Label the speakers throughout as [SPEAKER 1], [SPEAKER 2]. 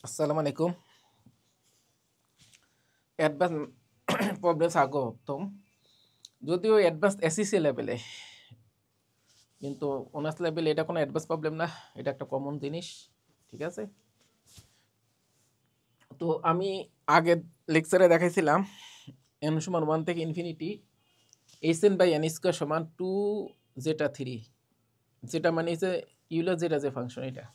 [SPEAKER 1] আসসালামু আলাইকুম। Advance problem স্বাগতম। যদিও অ্যাডভান্স এসইসি লেভেলে, কিন্তু অনার্স লেভেলে এটা কোনো অ্যাডভান্স প্রবলেম না, এটা একটা কমন জিনিস। ঠিক আছে, তো আমি আগের লেকচারে দেখাইছিলাম এন সমান 1 থেকে infinity h n by n square সমান 2 জেটা 3, যেটা মানে হচ্ছে ইউলার জেটা যে ফাংশন। এটা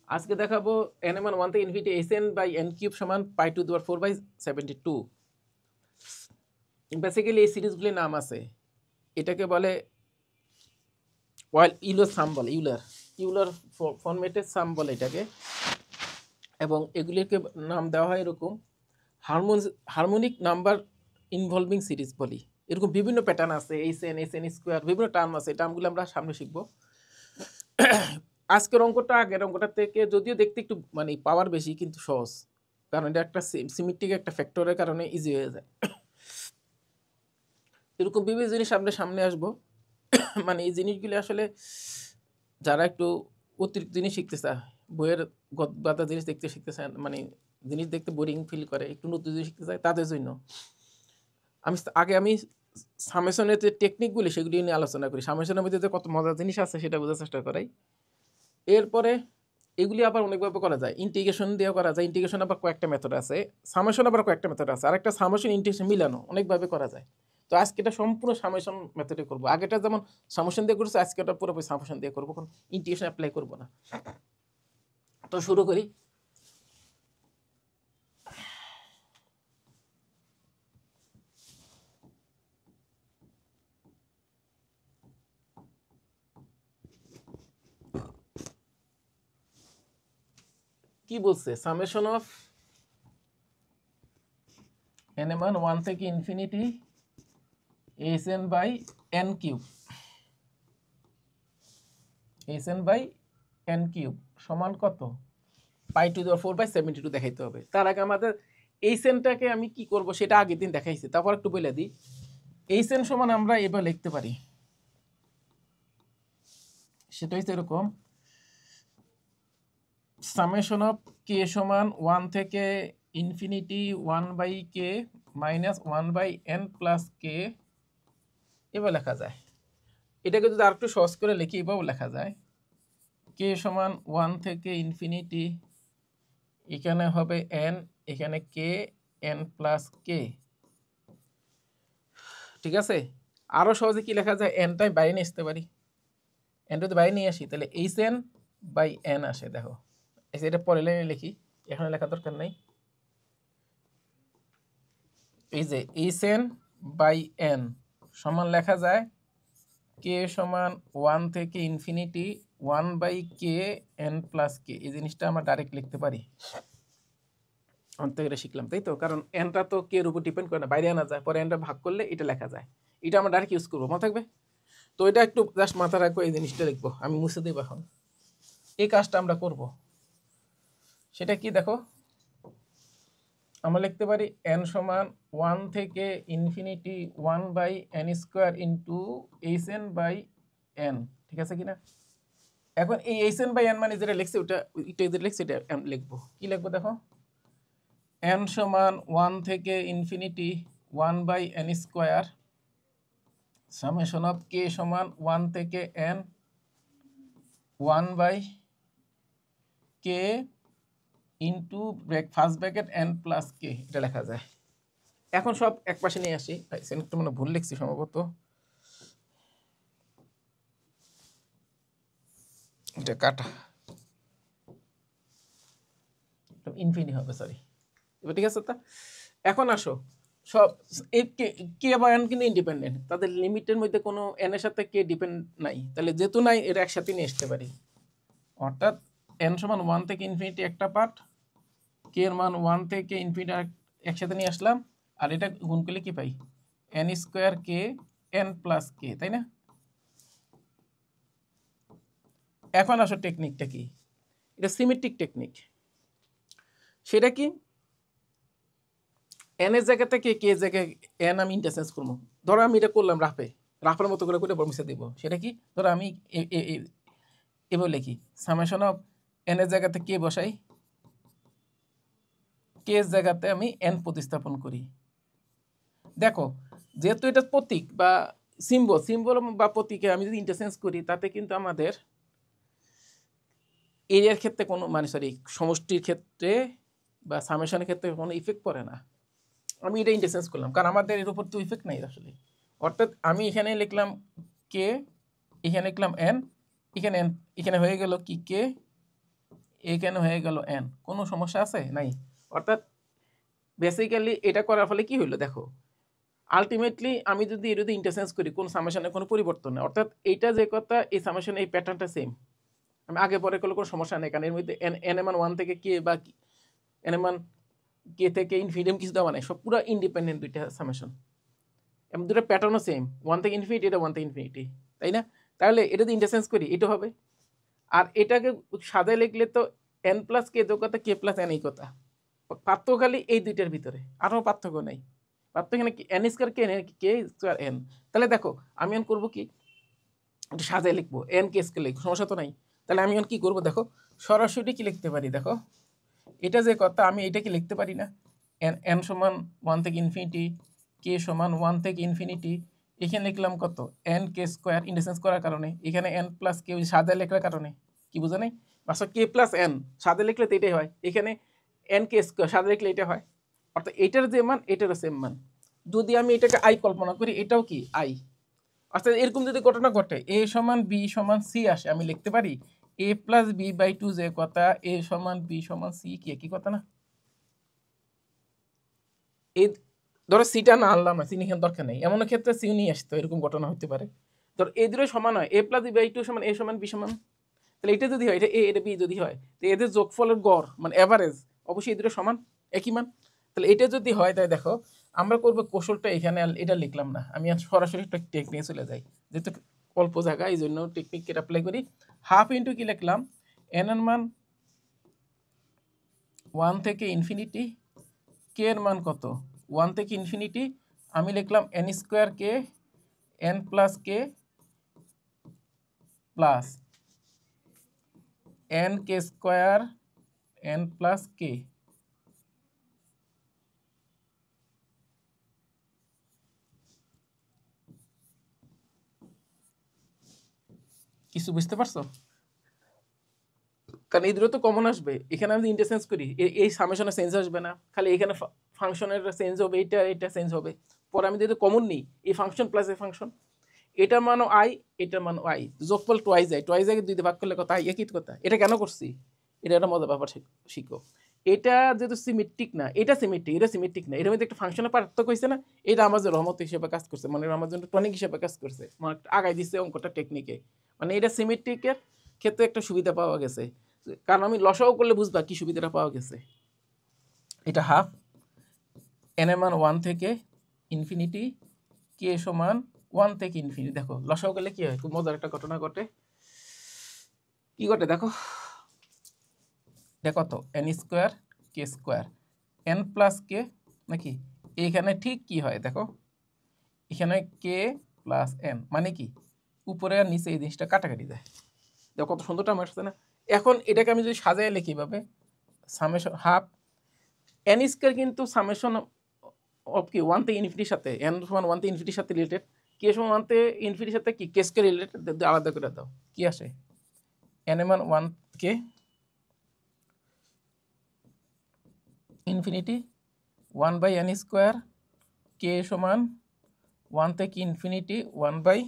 [SPEAKER 1] আজকে দেখাবো এন এমান 1 থেকে infinity h n by n cube সমান পাই টু দেওয়ার 4/72। বেসিক্যালি এই সিরিজগুলির নাম আছে, এটাকে বলে ইউলার সাম বলে, ইউলার ফরম্যাটের সাম বলে এটাকে। এবং এগুলিকে নাম দেওয়া হয় এরকম হারমোনিক নাম্বার ইনভলভিং সিরিজ বলি। এরকম বিভিন্ন প্যাটার্ন আছে, এইচ এন স্কোয়ার, বিভিন্ন টার্ম আছে। এই টার্মগুলো আমরা সামনে শিখবো। আজকের অঙ্কটা আগের অঙ্কটা থেকে যদিও দেখতে একটু মানে পাওয়ার বেশি, কিন্তু সহজ, কারণ এটা একটা সিমেট্রিক একটা ফ্যাক্টরের কারণে ইজি হয়ে যায়। এরকম বিভিন্ন জিনিস আমরা সামনে আসবো। মানে এই জিনিসগুলি আসলে যারা একটু অতিরিক্ত জিনিস শিখতে চায়, বইয়ের গদবাদা জিনিস দেখতে শিখতে চায়, মানে জিনিস দেখতে বোরিং ফিল করে, একটু নতুন জিনিস শিখতে চায়, তাদের জন্য আমি সামেশনের যে টেকনিকগুলি সেগুলি নিয়ে আলোচনা করি। সামেশনের মধ্যে যে কত মজার জিনিস আছে সেটা বোঝার চেষ্টা করাই। এরপরে এগুলি আবার অনেকভাবে করা যায়, ইন্টিগ্রেশন দিয়েও করা যায়। ইন্টিগ্রেশন আবার কয়েকটা মেথড আছে, সামেশন আবার কয়েকটা মেথড আছে, আরেকটা সামেশন ইন্টিগ্রেশন মিলানো অনেকভাবে করা যায়। তো আজকে এটা সম্পূর্ণ সামেশন মেথডে করবো। আগেটা যেমন সামেশন দিয়ে করছি, আজকে ওটা পুরোপুরি সামেশন দিয়ে করবো, কোনো ইন্টিগ্রেশন অ্যাপ্লাই করবো না। তো শুরু করি। কি বলছে, সামেশন অফ এন এম 1 থেকে infinity h n by n cube, h n by n cube সমান কত? পাই টু দেওয়ার 4/72 দেখাইতে হবে। তার আগে আমাদের এইচ এনটাকে আমি কি করব সেটা আগের দিন দেখাইছি, তারপর একটু বলে দিই। এইচ এন সমান আমরা এবার লিখতে পারি, সেটা হচ্ছে এরকম, সামেশন অফ কে সমান 1 থেকে infinity 1/k minus 1/n plus কে, এবার লেখা যায়। এটাকে যদি আর একটু সহজ করে লিখি, এভাবেও লেখা যায়, কে সমান 1 থেকে ইনফিনিটি, এখানে হবে n, এখানে কে, n প্লাস কে। ঠিক আছে, আরও সহজে কি লেখা যায়, এনটাই বাইরে নিয়ে আসতে পারি। এনটা যদি বাইরে নিয়ে আসি তাহলে এইচ এন বাই এন আসে। দেখো এটা পরে লাইনে লিখি, এখানে লেখা দরকার নেই। এই যে এইচ এন বাই এন সমান লেখা যায় কে সমান 1 থেকে ইনফিনিটি 1/k n প্লাস কে। এই জিনিসটা আমরা ডাইরেক্ট লিখতে পারি। অন্ত এটা শিখলাম, তাই তো? কারণ এনটা তো কে এর উপর ডিপেন্ড করে না, বাইরে আনা যায়, পরে এনটা ভাগ করলে এটা লেখা যায়। এটা আমরা ডাইরেক্ট ইউজ করবো, মনে থাকবে। তো এটা একটু জাস্ট মাথা রাখবো, এই জিনিসটা লিখবো। আমি মুছে দেবো এখন। এই কাজটা আমরা করব, সেটা কি দেখো, আমরা লিখতে পারি এন সমান 1 থেকে infinity 1/n square into h n by n. ঠিক আছে কিনা? এখন এই এইচ এন বাই এন মানে যেটা লিখছি ওটা, এটা যেটা লিখছি এটা লিখবো। কি লিখবো দেখো, এন সমান 1 থেকে infinity 1/n square summation of k সমান 1 থেকে n 1/k into first bracket n plus k, এটা লেখা যায়। এখন সব এক পাশে নিয়ে আসি। সেটা মানে ভুল লিখছি সম্ভবত, এটা কাটা, ইনফিনি হবে, সরি। এবার ঠিক আছে। তা এখন আসো, সব এই কে বা এন কিন্তু ইন্ডিপেন্ডেন্ট, তাদের লিমিটের মধ্যে কোনো এন এর সাথে কে ডিপেন্ড নাই, তাহলে যেহেতু নাই এটা একসাথে নিয়ে আসতে পারি। অর্থাৎ এন সমান 1 থেকে ইনফিনিটি একটা পার্ট, কে এর মান 1 থেকে ইনফিনিটি একসাথে নিয়ে আসলাম, আর এটা গুণ করলে কি পাই, n square k n plus k, তাই না? এখন আসো টেকনিকটা কি, এটা সিমেট্রিক টেকনিক। সেটা কি, এন এর জায়গা থেকে কে জায়গায় এন আমি ইন্টারচেঞ্জ করবো। ধরো আমি এটা করলাম রাফের মতো করে বর্মিশা দিব। সেটা কি, ধরো আমি এভাবে লিখি, সামেশন অফ এন এর জায়গাতে কে বসাই, কে জায়গাতে আমি এন প্রতিস্থাপন করি। দেখো যেহেতু এটা প্রতীক বা সিম্বল বা প্রতীকে আমি যদি ইন্টারচেঞ্জ করি তাতে কিন্তু আমাদের এরিয়ার ক্ষেত্রে কোনো মানে সরি সমষ্টির ক্ষেত্রে বা সামেশনের ক্ষেত্রে কোনো ইফেক্ট পড়ে না। আমি এটা ইন্টারচেঞ্জ করলাম কারণ আমাদের এর উপর তো ইফেক্ট নাই আসলে। অর্থাৎ আমি এখানে লিখলাম কে, এখানে লিখলাম এন, এখানে এন, এখানে হয়ে গেল কি কে, এখানে হয়ে গেল এন। কোনো সমস্যা আছে? নাই। অর্থাৎ বেসিক্যালি এটা করার ফলে কি হলো দেখো, আলটিমেটলি আমি যদি এটা ইন্টারচেঞ্জ করি কোন সামেশনের কোনো পরিবর্তন নেই। অর্থাৎ এইটা যে কথা এই সামেশন এই প্যাটার্নটা সেম। আমি আগে পরে করলে কোনো সমস্যা নেই কারণ এর মধ্যে এন এমান ওয়ান থেকে কে বা এন এমান কে থেকে ইনফিনিটি কিছু দেওয়া নাই, সব পুরো ইন্ডিপেন্ডেন্ট দুইটা সামেশন এবং দুটো প্যাটার্নও সেম, ওয়ান থেকে ইনফিনিটি, এটা ওয়ান থেকে ইনফিনিটি, তাই না? তাহলে এটা যদি ইন্টারচেঞ্জ করি এটা হবে। আর এটাকে সাদায় লিখলে তো এন প্লাস কে কথা কে প্লাস এন এই কথা, পার্থক্য খালি এই দুইটার ভিতরে, আরও পার্থক্য নেই। পার্থক্য এখানে এন স্কোয়ার কে স্কোয়ার এন। তাহলে দেখো আমি এন করবো কি, এটা সাজায় লিখবো এন কে স্কোয়ার লিখবো, সমস্যা তো নাই। তাহলে আমি এখন কী করবো দেখো, সরাসরি কি লিখতে পারি দেখো, এটা যে কথা আমি এটা কি লিখতে পারি না, এন এন সমান ওয়ান থেকে ইনফিনিটি, কে সমান ওয়ান থেকে ইনফিনিটি, এখানে লিখলাম কত এন কে স্কোয়ার ইন্টারচেঞ্জ করার কারণে, এখানে এন প্লাস কে সাদায় লেখার কারণে, কি বোঝা নেই? বাস্তব কে প্লাস এন সাদায় লিখলে তো এটাই হয়, এখানে এন কে স্কোয়ার সাদায় লিখলে এটা হয়। অর্থাৎ এটার যে মান এটারও সেম মান। যদি আমি এটাকে আই কল্পনা করি এটাও কি আই। অর্থাৎ এরকম যদি ঘটনা ঘটে এ সমান বি সমান সি আসে, আমি লিখতে পারি এ প্লাস বি বাই টু যে কথা এ সমান বি সমান সি, কি একই কথা না? এই ধরো সিটা না আনলাম না, সি নিয়ে দরকার নেই, এমন ক্ষেত্রে সি নিয়ে আসতো, এরকম ঘটনা হতে পারে। ধর এই দুটো সমান হয়, এ প্লাস বি বাই টু সমান এ সমান বি সমান, তাহলে এটা যদি হয় এটা এ এটা বি যদি হয়, তো এদের যোগফলের গড় মানে অ্যাভারেজ অবশ্যই এই দুটো সমান একই মান। তাহলে এটা যদি হয় তাই দেখো আমরা করবো কৌশলটা এখানে এটা লিখলাম না, আমি সরাসরি একটা টেকনিকে চলে যাই, যেহেতু অল্প জায়গা এই জন্য টেকনিককে অ্যাপ্লাই করি। হাফ ইন্টু কি লিখলাম, এন এর মান ওয়ান থেকে ইনফিনিটি, কে এর মান কত ওয়ান থেকে ইনফিনিটি, আমি লিখলাম n square k n plus k plus n k square n plus k. কিছু বুঝতে পারছো? কারণ এই দুটো তো কমন আসবে, এখানে আমি ইন্টারচেঞ্জ করি এই সামেশনে চেঞ্জ আসবে না, খালি এখানে ফাংশনের চেঞ্জ হবে, এটা এটা চেঞ্জ হবে। পরে আমি যেহেতু কমন নিই এই ফাংশন প্লাস এই ফাংশন, এটার মানও আই এটার মানও আই, যোগফল টোয়াইজ যায়, টোয়াইজ আগে দুই দিয়ে ভাগ করলে কথা আই, একই কথা। এটা কেন করছি, এটা একটা মজার ব্যাপার শিখো। এটা যেহেতু সিমেট্রিক না, এটা সিমেট্রিক, এটা সিমেট্রিক না, এটার মধ্যে একটা ফাংশনের পার্থক্য হয়েছে না, এটা আমার যে রহমত হিসেবে কাজ করছে, মানে আমার জন্য টনিক হিসেবে কাজ করছে, মানে আগাই দিচ্ছে অঙ্কটা টেকনিকে, মানে এটা সিমেট্রিকের ক্ষেত্রে একটা সুবিধা পাওয়া গেছে। কারণ আমি লসাও করলে বুঝবা কি সুবিধাটা পাওয়া গেছে। এটা হাফ এন এর মান ওয়ান থেকে ইনফিনিটি, কে সমান ওয়ান থেকে ইনফিনিটি। দেখো লসাও করলে কি হয়, খুব মজার একটা ঘটনা ঘটে। কি ঘটে দেখো, দেখো তো এন স্কোয়ার কে স্কোয়ার এন প্লাস কে নাকি, এইখানে ঠিক কি হয় দেখো, এখানে কে প্লাস এন মানে কি উপরে আর নিচে এই জিনিসটা কাটাকাটি যায়, দেখো কত সুন্দরটা আমার আসছে না। এখন এটাকে আমি যদি সাজায় লিখি ভাবে, সামেশন হাফ এন স্কোয়ার কিন্তু সামেশন অফ কি ওয়ান থেকে ইনফিনিটির সাথে, এন সমান ওয়ান থেকে ইনফিনিটির সাথে রিলেটেড, কে সমান ওয়ান থেকে ইনফিনিটির সাথে কি কে স্কোয়ার রিলেটেড, আলাদা করে দাও কি আসে, এন এর মান one k infinity one by n square, k সমান ওয়ান থেকে infinity one by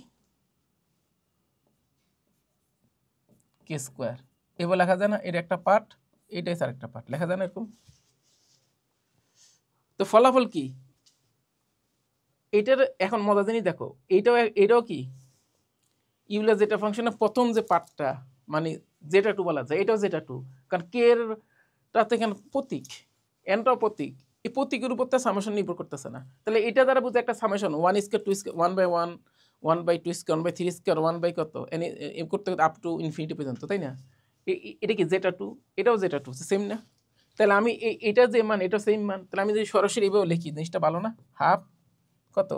[SPEAKER 1] k square. এবার লেখা যায় না, এটা একটা পার্ট এটাই স্যার একটা পার্ট, লেখা যায় না এরকম। তো ফলাফল কি এটার, এখন মজা জিনিস দেখো, এটাও কি ইউলার যেটা ফাংশনের প্রথম যে পার্টটা মানে যেটা টু বলা যায়, এটাও যেটা টু, কারণ কে এরটা তো এখানে প্রতীক, এনটাও প্রতীক, এই প্রতীকের উপর তার সামেশন নির্ভর করতেছে না। তাহলে এটা দ্বারা বুঝে একটা summation one square two square one by one, one by two square one by three square one by কত এন করতে আপ টু ইনফিনিটি পর্যন্ত, তাই না? এটা কি যেটা টু, এটাও যেটা টু, সেম না? তাহলে আমি এটা যে মান এটা সেম মান, তাহলে আমি যদি সরাসরি এভাবে লিখি জিনিসটা ভালো না, হাফ কত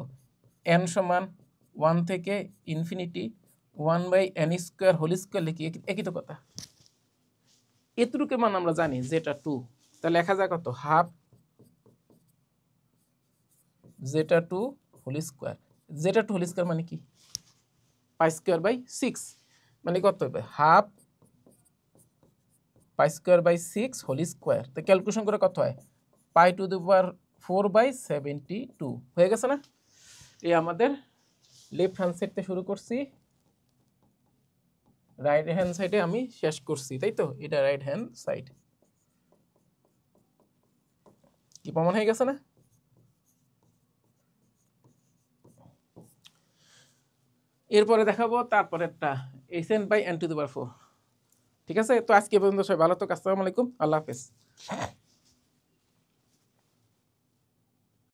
[SPEAKER 1] এন সমান ওয়ান থেকে infinity one by n square whole square লিখি, একই তো কথা। এতটুকু মান আমরা জানি যেটা টু, তাহলে লেখা যায় কত half zeta two whole square. Zeta two whole square মানে কি? পাই স্কোয়ার বাই 6 মানে কত হবে? Half pi square by 6 whole square. তো ক্যালকুলেশন করে কত হয়? পাই টু দি পাওয়ার 4 বাই 72 হয়ে গেছে না? এই আমাদের লেফট হ্যান্ড সাইড থেকে শুরু করছি, রাইট হ্যান্ড সাইডে আমি শেষ করছি, তাই তো? এটা রাইট হ্যান্ড সাইড। কি প্রমাণ হয়ে গেছে না? এরপরে দেখাবো তারপরে একটা hn by n to the power 4। ঠিক আছে, তো আজকে পর্যন্ত সবাই ভালো থাকো। আসসালামু আলাইকুম, আল্লাহ হাফেজ।